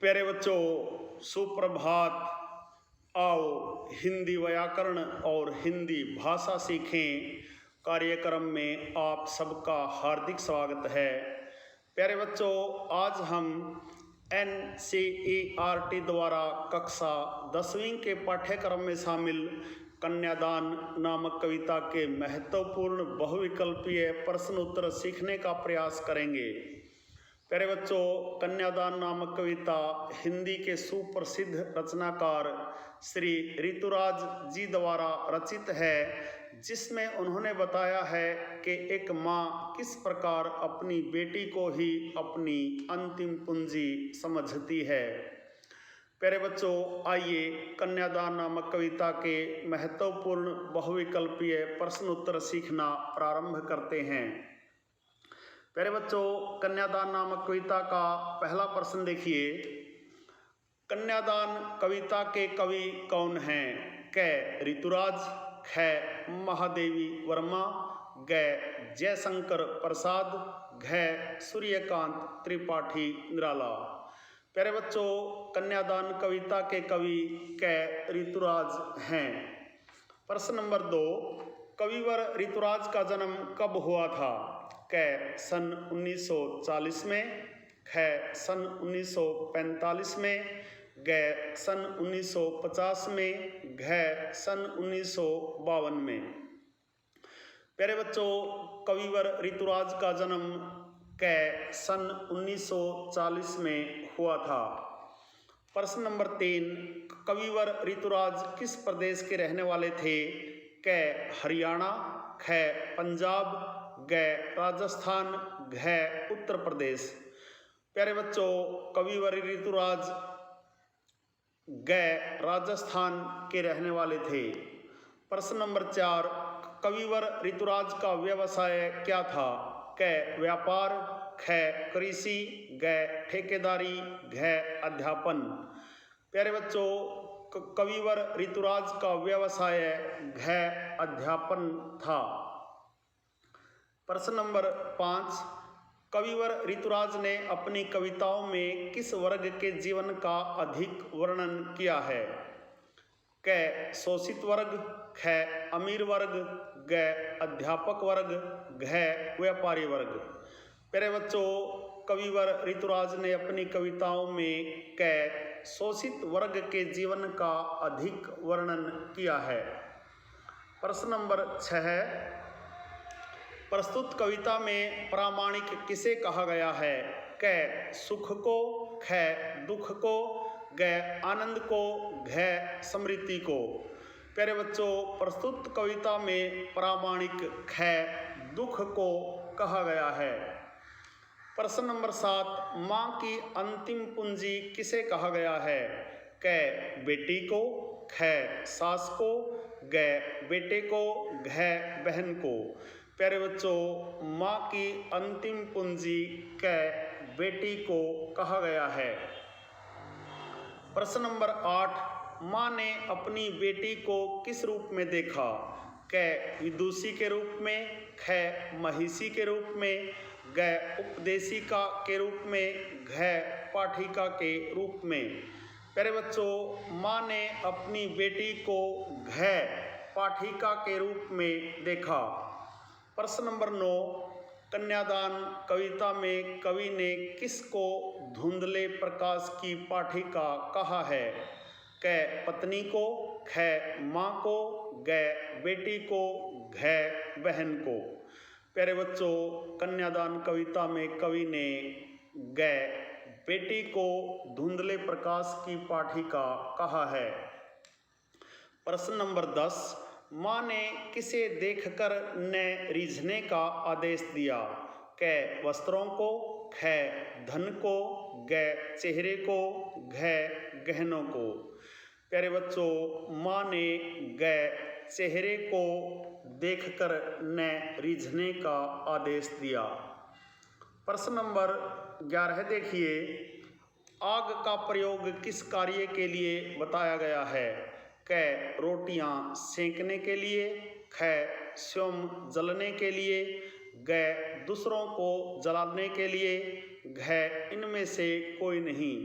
प्यारे बच्चों, सुप्रभात। आओ हिंदी व्याकरण और हिंदी भाषा सीखें कार्यक्रम में आप सबका हार्दिक स्वागत है। प्यारे बच्चों, आज हम NCERT द्वारा कक्षा 10वीं के पाठ्यक्रम में शामिल कन्यादान नामक कविता के महत्वपूर्ण बहुविकल्पीय प्रश्न उत्तर सीखने का प्रयास करेंगे। प्यारे बच्चों, कन्यादान नामक कविता हिंदी के सुप्रसिद्ध रचनाकार श्री ऋतुराज जी द्वारा रचित है, जिसमें उन्होंने बताया है कि एक माँ किस प्रकार अपनी बेटी को ही अपनी अंतिम पूंजी समझती है। प्यारे बच्चों, आइए कन्यादान नामक कविता के महत्वपूर्ण बहुविकल्पीय प्रश्न उत्तर सीखना प्रारंभ करते हैं। प्यारे बच्चों, कन्यादान नामक कविता का पहला प्रश्न देखिए। कन्यादान कविता के कवि कौन हैं? क ऋतुराज, ख महादेवी वर्मा, ग जयशंकर प्रसाद, घ सूर्यकांत त्रिपाठी निराला। प्यारे बच्चों, कन्यादान कविता के कवि क ऋतुराज हैं। प्रश्न नंबर 2, कविवर ऋतुराज का जन्म कब हुआ था? क सन 1940 में, ख सन 1945 में, ग सन 1950 में, घ सन 1952 में। प्यारे बच्चों, कविवर ऋतुराज का जन्म क सन 1940 में हुआ था। प्रश्न नंबर 3, कविवर ऋतुराज किस प्रदेश के रहने वाले थे? क हरियाणा, ख पंजाब, ग राजस्थान, घ उत्तर प्रदेश। प्यारे बच्चों, कविवर ऋतुराज ग राजस्थान के रहने वाले थे। प्रश्न नंबर 4, कविवर ऋतुराज का व्यवसाय क्या था? क व्यापार, ख कृषि, ग ठेकेदारी, घ अध्यापन। प्यारे बच्चों, कविवर ऋतुराज का व्यवसाय घ अध्यापन था। प्रश्न नंबर 5, कविवर ऋतुराज ने अपनी कविताओं में किस वर्ग के जीवन का अधिक वर्णन किया है? क शोषित वर्ग, ख अमीर वर्ग, ग अध्यापक वर्ग, घ व्यापारी वर्ग। प्यारे बच्चों, कविवर ऋतुराज ने अपनी कविताओं में क शोषित वर्ग के जीवन का अधिक वर्णन किया है। प्रश्न नंबर 6, प्रस्तुत कविता में प्रामाणिक किसे कहा गया है? क सुख को, ख दुख को, ग आनंद को, घ स्मृति को। प्यारे बच्चों, प्रस्तुत कविता में प्रामाणिक ख दुख को कहा गया है। प्रश्न नंबर 7, माँ की अंतिम पूंजी किसे कहा गया है? क बेटी को, ख सास को, ग बेटे को, घ बहन को। प्यारे बच्चों, माँ की अंतिम पूंजी क बेटी को कहा गया है। प्रश्न नंबर 8, माँ ने अपनी बेटी को किस रूप में देखा? क विदुषी के रूप में, ख महिषी के रूप में, ग उपदेशिका के रूप में, घ पाठिका के रूप में। प्यारे बच्चों, माँ ने अपनी बेटी को घ पाठिका के रूप में देखा। प्रश्न नंबर 9, कन्यादान कविता में कवि ने किसको धुंधले प्रकाश की पाठिका कहा है? क पत्नी को, ख माँ को, ग बेटी को, घ बहन को। प्यारे बच्चों, कन्यादान कविता में कवि ने ग बेटी को धुंधले प्रकाश की पाठिका कहा है। प्रश्न नंबर 10, माँ ने किसे देखकर न रीझने का आदेश दिया? क वस्त्रों को, ख धन को, ग चेहरे को, घ गहनों को। प्यारे बच्चों, माँ ने ग चेहरे को देखकर न रीझने का आदेश दिया। प्रश्न नंबर 11 देखिए, आग का प्रयोग किस कार्य के लिए बताया गया है? क रोटियां सेंकने के लिए, ख स्वयं जलने के लिए, ग दूसरों को जलाने के लिए, घ इनमें से कोई नहीं।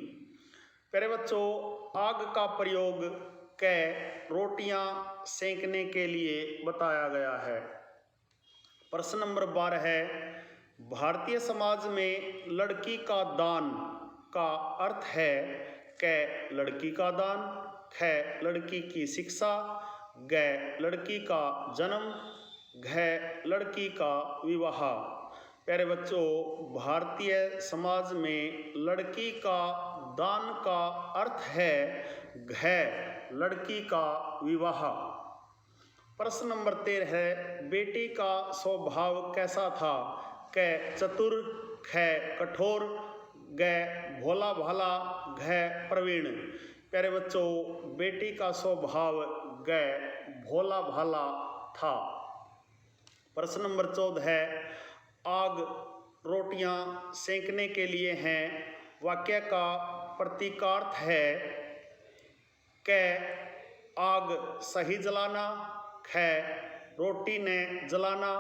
प्यारे बच्चों, आग का प्रयोग कै रोटियां सेंकने के लिए बताया गया है। प्रश्न नंबर 12 है, भारतीय समाज में लड़की का दान का अर्थ है कै लड़की का दान, ख लड़की की शिक्षा, ग लड़की का जन्म, घ लड़की का विवाह। प्यारे बच्चों, भारतीय समाज में लड़की का दान का अर्थ है घ लड़की का विवाह। प्रश्न नंबर 13 है, बेटी का स्वभाव कैसा था? क चतुर, ख कठोर, ग भोला भाला, घ प्रवीण। प्यारे बच्चों, बेटी का स्वभाव ग भोला भाला था। प्रश्न नंबर 14 है, आग रोटियां सेंकने के लिए हैं, वाक्य का प्रतीकार्थ है क आग सही जलाना, ख रोटी ने जलाना,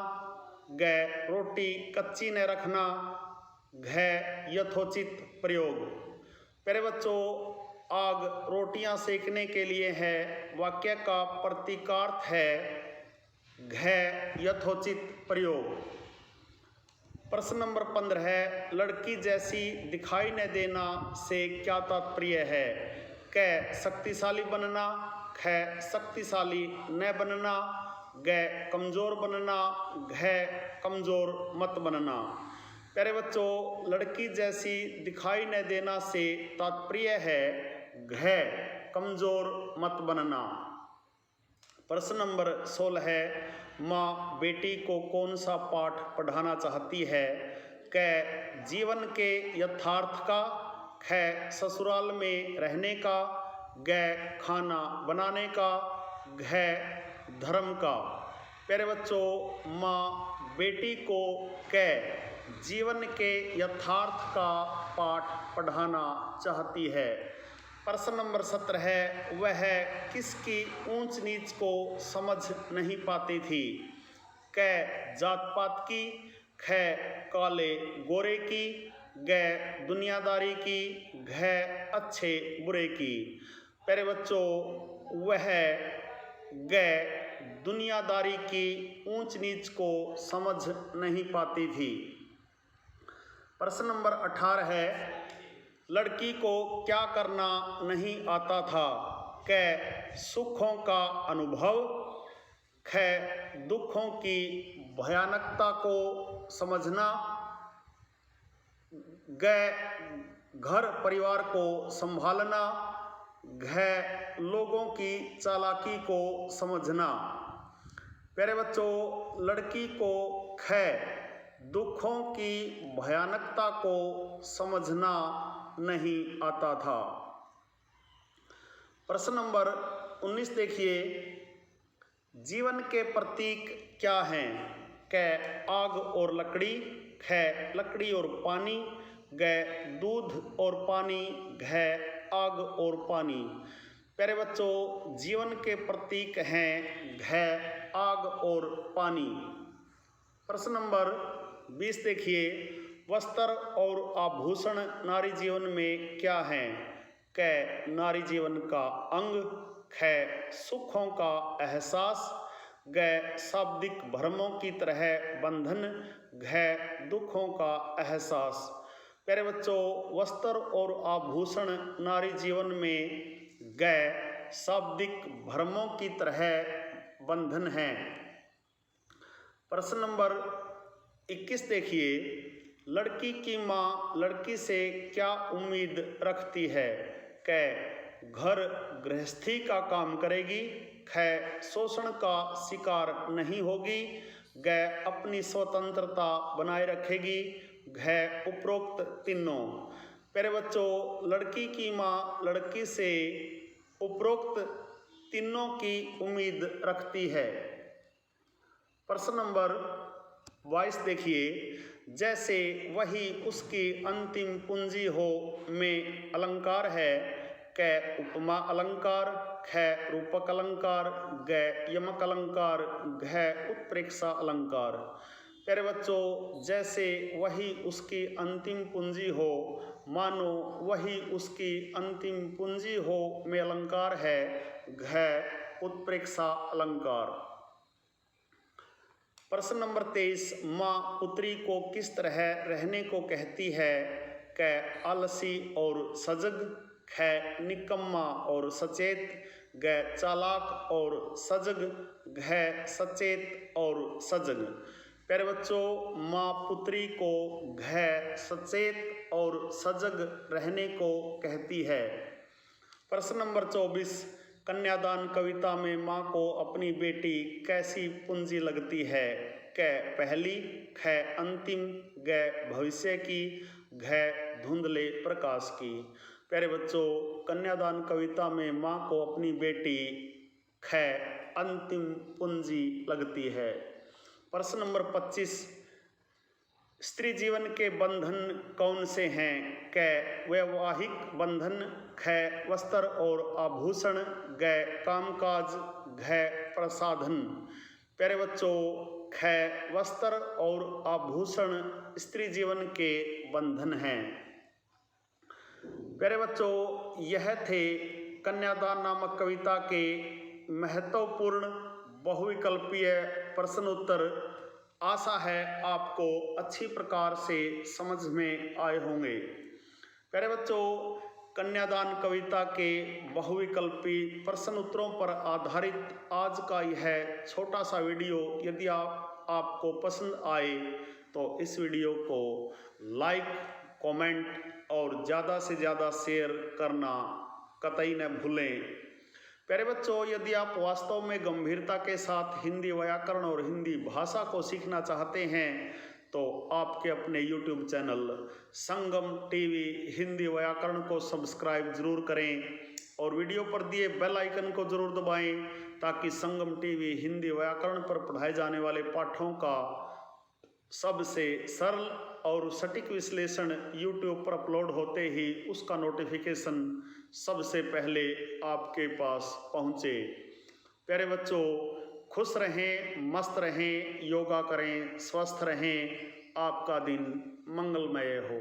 ग रोटी कच्ची ने रखना, घ यथोचित प्रयोग। प्यारे बच्चों, आग रोटियां सेकने के लिए है, वाक्य का प्रतीकार्थ है घ यथोचित प्रयोग। प्रश्न नंबर 15 है, लड़की जैसी दिखाई न देना से क्या तात्पर्य है? क शक्तिशाली बनना, ख शक्तिशाली न बनना, ग कमजोर बनना, घ कमजोर मत बनना। प्यारे बच्चों, लड़की जैसी दिखाई न देना से तात्पर्य है घ कमजोर मत बनना। प्रश्न नंबर 16 है, माँ बेटी को कौन सा पाठ पढ़ाना चाहती है? क जीवन के यथार्थ का, ख ससुराल में रहने का, ग खाना बनाने का, घ धर्म का। प्यारे बच्चों, माँ बेटी को क जीवन के यथार्थ का पाठ पढ़ाना चाहती है। प्रश्न नंबर 17 है, वह किसकी ऊंच नीच को समझ नहीं पाती थी? क जात पात की, ख काले गोरे की, ग दुनियादारी की, घ अच्छे बुरे की। प्यारे बच्चों, वह ग दुनियादारी की ऊंच नीच को समझ नहीं पाती थी। प्रश्न नंबर 18 है, लड़की को क्या करना नहीं आता था? क सुखों का अनुभव, ख दुखों की भयानकता को समझना, ग घर परिवार को संभालना, घ लोगों की चालाकी को समझना। प्यारे बच्चों, लड़की को ख दुखों की भयानकता को समझना नहीं आता था। प्रश्न नंबर 19 देखिए, जीवन के प्रतीक क्या हैं? क आग और लकड़ी, ख लकड़ी और पानी, ग दूध और पानी, घ आग और पानी। प्यारे बच्चों, जीवन के प्रतीक हैं घ आग और पानी। प्रश्न नंबर 20 देखिए, वस्त्र और आभूषण नारी जीवन में क्या हैं? क नारी जीवन का अंग, ख सुखों का एहसास, ग शाब्दिक भ्रमों की तरह बंधन, घ दुखों का एहसास। प्यारे बच्चों, वस्त्र और आभूषण नारी जीवन में ग शाब्दिक भ्रमों की तरह बंधन हैं। प्रश्न नंबर 21 देखिए, लड़की की माँ लड़की से क्या उम्मीद रखती है? क घर गृहस्थी का काम करेगी, ख शोषण का शिकार नहीं होगी, ग अपनी स्वतंत्रता बनाए रखेगी, घ उपरोक्त तीनों। प्यारे बच्चों, लड़की की माँ लड़की से उपरोक्त तीनों की उम्मीद रखती है। प्रश्न नंबर 22 देखिए, जैसे वही उसकी अंतिम पूंजी हो में अलंकार है। क उपमा अलंकार, ख रूपक अलंकार, ग यमक अलंकार, घ उत्प्रेक्षा अलंकार। प्यारे बच्चों, जैसे वही उसकी अंतिम पूंजी हो मानो वही उसकी अंतिम पूंजी हो में अलंकार है घ उत्प्रेक्षा अलंकार। प्रश्न नंबर 23, माँ पुत्री को किस तरह रहने को कहती है? क आलसी और सजग, ख निकम्मा और सचेत, ग चालाक और सजग, घ सचेत और सजग। प्यारे बच्चों, माँ पुत्री को घ सचेत और सजग रहने को कहती है। प्रश्न नंबर 24, कन्यादान कविता में माँ को अपनी बेटी कैसी पूंजी लगती है? क पहली, ख अंतिम, ग भविष्य की, घ धुंधले प्रकाश की। प्यारे बच्चों, कन्यादान कविता में माँ को अपनी बेटी ख अंतिम पूंजी लगती है। प्रश्न नंबर 25, स्त्री जीवन के बंधन कौन से हैं? क वैवाहिक बंधन, ख वस्त्र और आभूषण, ग कामकाज, घ प्रसाधन। प्यारे बच्चों, ख वस्त्र और आभूषण स्त्री जीवन के बंधन हैं। प्यारे बच्चों, यह थे कन्यादान नामक कविता के महत्वपूर्ण बहुविकल्पीय प्रश्न उत्तर। आशा है आपको अच्छी प्रकार से समझ में आए होंगे। प्यारे बच्चों, कन्यादान कविता के बहुविकल्पी प्रश्न उत्तरों पर आधारित आज का यह छोटा सा वीडियो यदि आपको पसंद आए तो इस वीडियो को लाइक, कमेंट और ज़्यादा से ज़्यादा शेयर करना कतई न भूलें। प्यारे बच्चों, यदि आप वास्तव में गंभीरता के साथ हिंदी व्याकरण और हिंदी भाषा को सीखना चाहते हैं तो आपके अपने YouTube चैनल संगम टीवी हिंदी व्याकरण को सब्सक्राइब जरूर करें और वीडियो पर दिए बेल आइकन को जरूर दबाएं ताकि संगम टीवी हिंदी व्याकरण पर पढ़ाए जाने वाले पाठों का सबसे सरल और सटीक विश्लेषण YouTube पर अपलोड होते ही उसका नोटिफिकेशन सबसे पहले आपके पास पहुँचे। प्यारे बच्चों, खुश रहें, मस्त रहें, योगा करें, स्वस्थ रहें, आपका दिन मंगलमय हो।